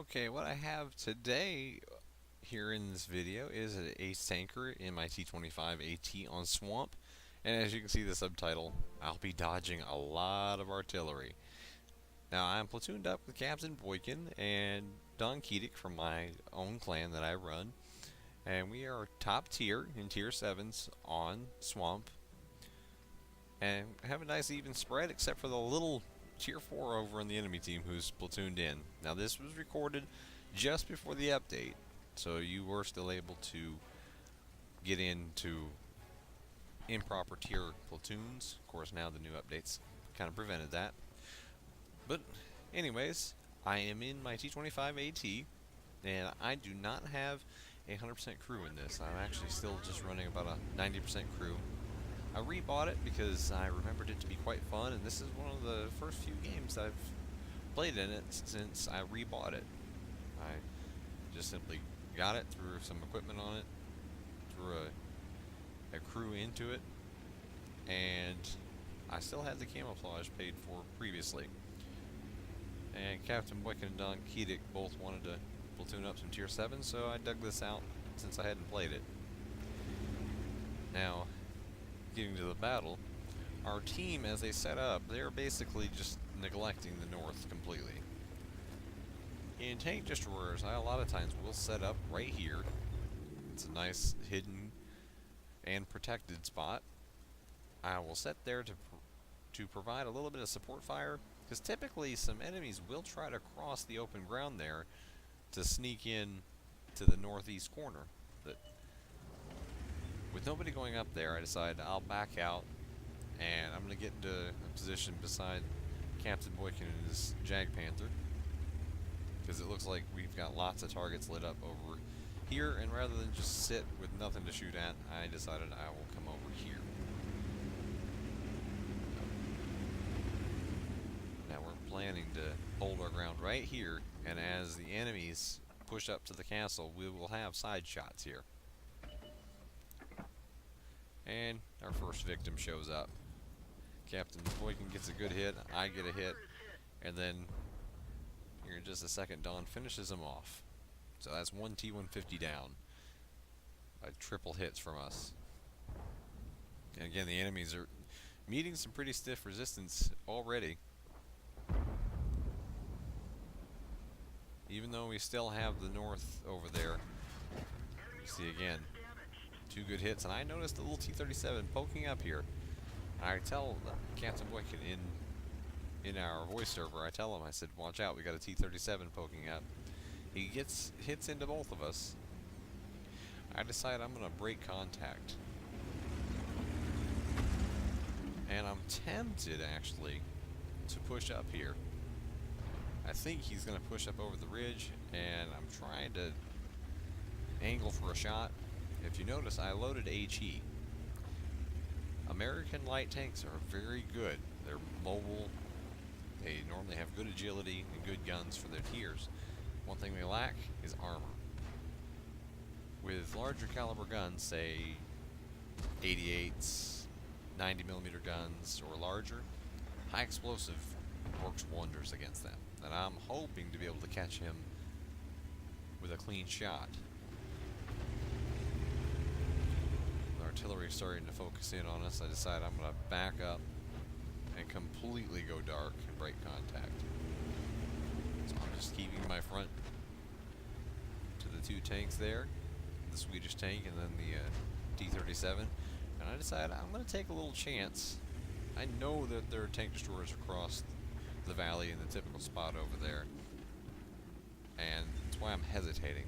Okay, what I have today here in this video is an ace tanker in my T25 AT on Swamp. And as you can see the subtitle, I'll be dodging a lot of artillery. Now I'm platooned up with CaptBoykin and Don Keedik from my own clan that I run. And we are top tier in tier 7s on Swamp. And have a nice even spread except for the little tier 4 over on the enemy team who's platooned in. Now this was recorded just before the update, so you were still able to get into improper tier platoons. Of course now the new updates kind of prevented that. But anyways, I am in my T25 AT and I do not have a 100% crew in this. I'm actually still just running about a 90% crew. I rebought it because I remembered it to be quite fun, and this is one of the first few games I've played in it since I rebought it. I just simply got it, threw some equipment on it, threw a crew into it, and I still had the camouflage paid for previously. And CaptBoykin and Don Keedik both wanted to platoon up some tier 7, so I dug this out since I hadn't played it. Now, getting to the battle, our team as they set up, they're basically just neglecting the north completely. In tank destroyers, I a lot of times will set up right here. It's a nice hidden and protected spot. I will set there to provide a little bit of support fire, because typically some enemies will try to cross the open ground there to sneak in to the northeast corner. With nobody going up there, I decided I'll back out, and I'm going to get into a position beside CaptBoykin and his Jag Panther, because it looks like we've got lots of targets lit up over here, and rather than just sit with nothing to shoot at, I decided I will come over here. Now we're planning to hold our ground right here, and as the enemies push up to the castle, we will have side shots here. And our first victim shows up. CaptBoykin gets a good hit, I get a hit, and then here in just a second Don finishes him off. So that's one T-150 down by triple hits from us. And again, the enemies are meeting some pretty stiff resistance already. Even though we still have the north over there, you see again, 2 good hits, and I noticed a little T-37 poking up here. I tell CaptBoykin in our voice server, I tell him, I said, watch out, we got a T-37 poking up. He hits into both of us. I decide I'm going to break contact. And I'm tempted, actually, to push up here. I think he's going to push up over the ridge, and I'm trying to angle for a shot. If you notice, I loaded HE. American light tanks are very good. They're mobile. They normally have good agility and good guns for their tiers. One thing they lack is armor. With larger caliber guns, say 88s, 90mm guns, or larger, high explosive works wonders against them. And I'm hoping to be able to catch him with a clean shot. Artillery starting to focus in on us. I decide I'm going to back up and completely go dark and break contact. So I'm just keeping my front to the 2 tanks there, the Swedish tank and then the T-37, and I decided I'm going to take a little chance. I know that there are tank destroyers across the valley in the typical spot over there, and that's why I'm hesitating.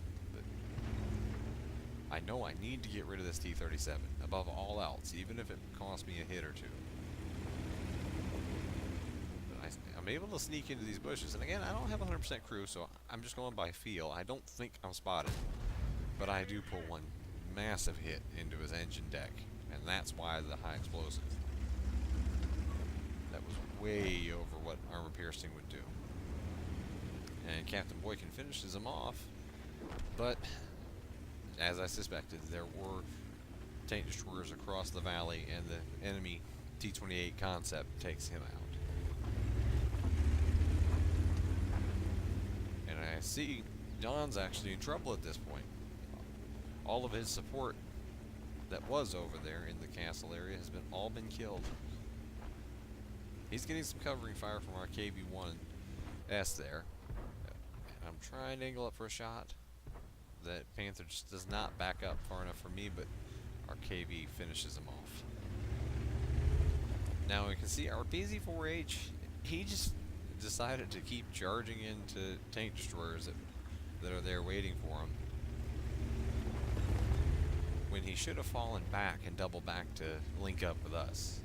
I know I need to get rid of this T-37, above all else, even if it costs me a hit or 2. But I'm able to sneak into these bushes, and again, I don't have a 100% crew, so I'm just going by feel. I don't think I'm spotted, but I do pull one massive hit into his engine deck, and that's why the high explosive. That was way over what armor piercing would do. And CaptBoykin finishes him off, but as I suspected, there were tank destroyers across the valley, and the enemy T-28 concept takes him out. And I see Don's actually in trouble at this point. All of his support that was over there in the castle area has all been killed. He's getting some covering fire from our KV-1S there. And I'm trying to angle up for a shot. That Panther just does not back up far enough for me, but our KV finishes him off. Now we can see our BZ-4H, he just decided to keep charging into tank destroyers that are there waiting for him, when he should have fallen back and doubled back to link up with us.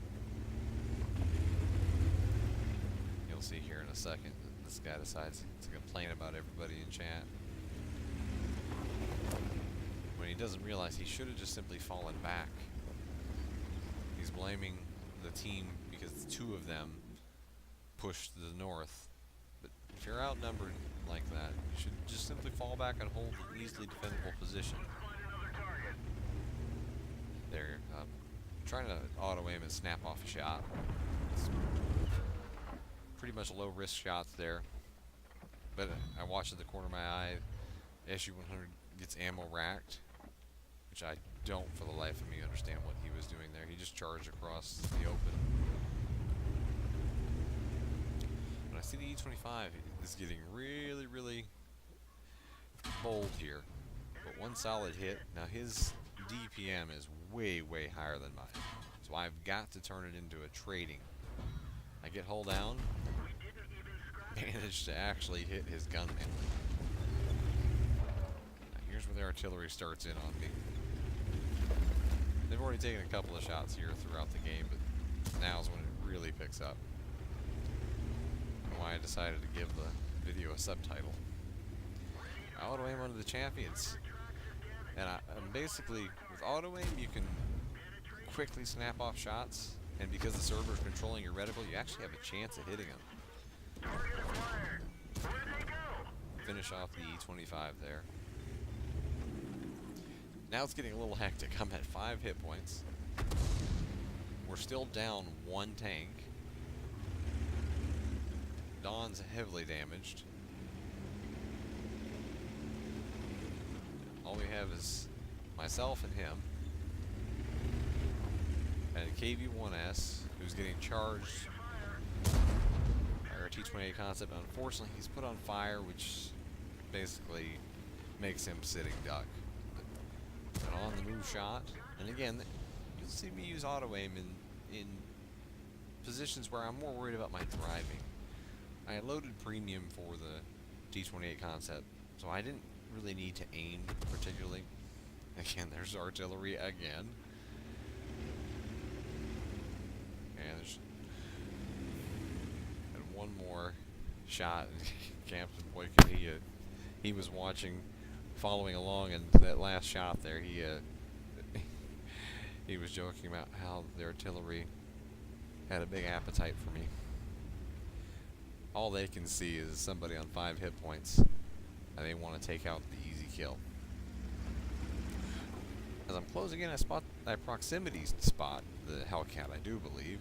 You'll see here in a second that this guy decides to complain about everybody in chat, when he doesn't realize he should have just simply fallen back. He's blaming the team because the two of them pushed to the north. But if you're outnumbered like that, you should just simply fall back and hold an easily defendable position. There, trying to auto aim and snap off a shot. It's pretty much low risk shots there. But I watched at the corner of my eye, SU-100 gets ammo racked, which I don't for the life of me understand what he was doing there. He just charged across the open. But I see the E25 is getting really, really bold here. But one solid hit. Now his DPM is way, way higher than mine. So I've got to turn it into a trading. I get hull down, managed to actually hit his gunman. Now here's where the artillery starts in on me. They've already taken a couple of shots here throughout the game, but now's when it really picks up. I don't know why I decided to give the video a subtitle. I auto aim under the champions. And I'm basically, with auto aim, you can quickly snap off shots, and because the server is controlling your reticle, you actually have a chance at hitting them. Finish off the E25 there. Now it's getting a little hectic. I'm at 5 hit points. We're still down 1 tank. Don's heavily damaged. All we have is myself and him. And a KV-1S who's getting charged by our T25 concept. Unfortunately, he's put on fire, which basically makes him sitting duck. An on-the-move shot. And again, you'll see me use auto-aim in positions where I'm more worried about my driving. I loaded premium for the T28 concept, so I didn't really need to aim particularly. Again, there's artillery again. And there's one more shot. CaptBoykin, he was watching, following along, and that last shot there, he was joking about how the artillery had a big appetite for me. All they can see is somebody on 5 hit points, and they want to take out the easy kill. As I'm closing in, I proximity spot the Hellcat, I do believe.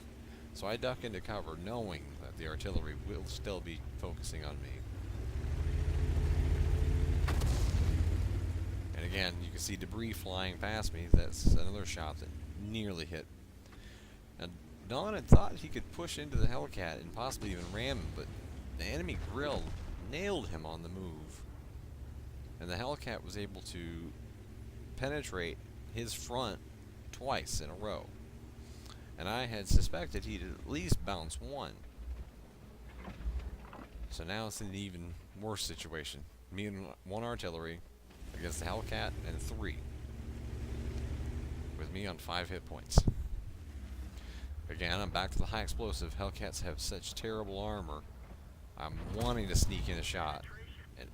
So I duck into cover, knowing that the artillery will still be focusing on me. And again, you can see debris flying past me. That's another shot that nearly hit. And Don had thought he could push into the Hellcat and possibly even ram him, but the enemy grill nailed him on the move. And the Hellcat was able to penetrate his front twice in a row. And I had suspected he'd at least bounce one. So now it's an even worse situation. Me and 1 artillery against the Hellcat and 3. With me on 5 hit points. Again, I'm back to the high explosive. Hellcats have such terrible armor. I'm wanting to sneak in a shot. And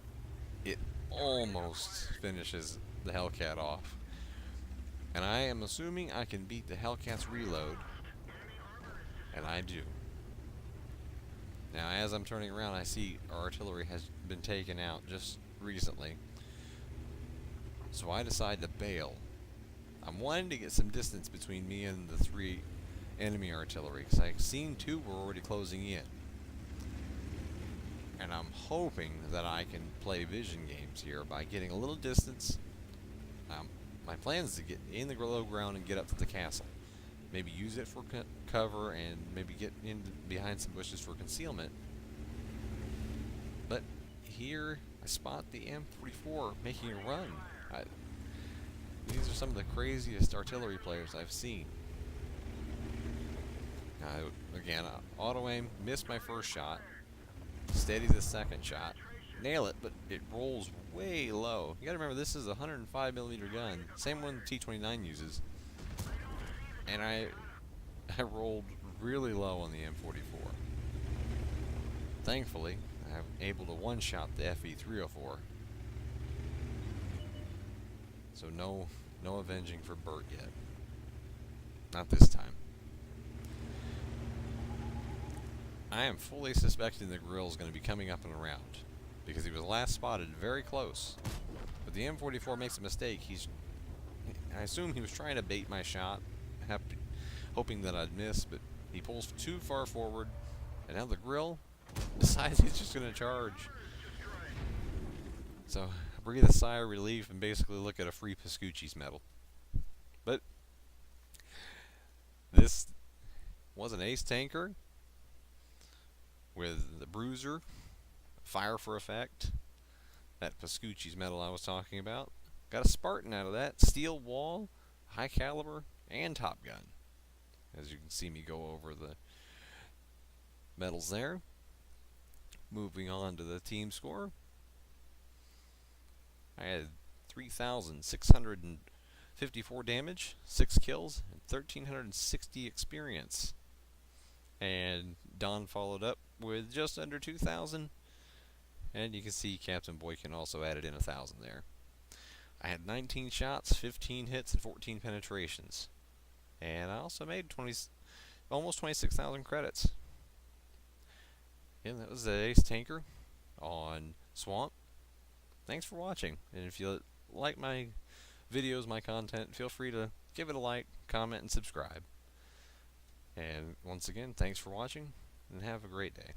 it almost finishes the Hellcat off. And I am assuming I can beat the Hellcat's reload. And I do. Now, as I'm turning around, I see our artillery has been taken out just recently. So I decide to bail. I'm wanting to get some distance between me and the 3 enemy artillery, because I've seen 2 were already closing in. And I'm hoping that I can play vision games here by getting a little distance. My plan is to get in the low ground and get up to the castle. Maybe use it for cover and maybe get in behind some bushes for concealment. But here I spot the M44 making a run. These are some of the craziest artillery players I've seen. Again, auto aim, missed my first shot, steady the second shot, nail it, but it rolls way low. You gotta remember, this is a 105mm gun, same one the T25 uses. And I rolled really low on the M44. Thankfully, I'm able to one-shot the FE304. So no avenging for Bert yet. Not this time. I am fully suspecting the grill is going to be coming up and around, because he was last spotted very close. But the M44 makes a mistake. I assume he was trying to bait my shot, hoping that I'd miss, but he pulls too far forward, and now the grill decides he's just going to charge. So I breathe a sigh of relief and basically look at a free Pascucci's medal. But this was an ace tanker with the bruiser, fire for effect, that Pascucci's medal I was talking about. Got a Spartan out of that, steel wall, high caliber, and top gun. As you can see me go over the medals there. Moving on to the team score. I had 3,654 damage, 6 kills, and 1,360 experience. And Don followed up with just under 2,000. And you can see CaptBoykin also added in 1,000 there. I had 19 shots, 15 hits, and 14 penetrations. And I also made almost 26,000 credits. And that was the Ace Tanker on Swamp. Thanks for watching. And if you like my videos, my content, feel free to give it a like, comment, and subscribe. And once again, thanks for watching, and have a great day.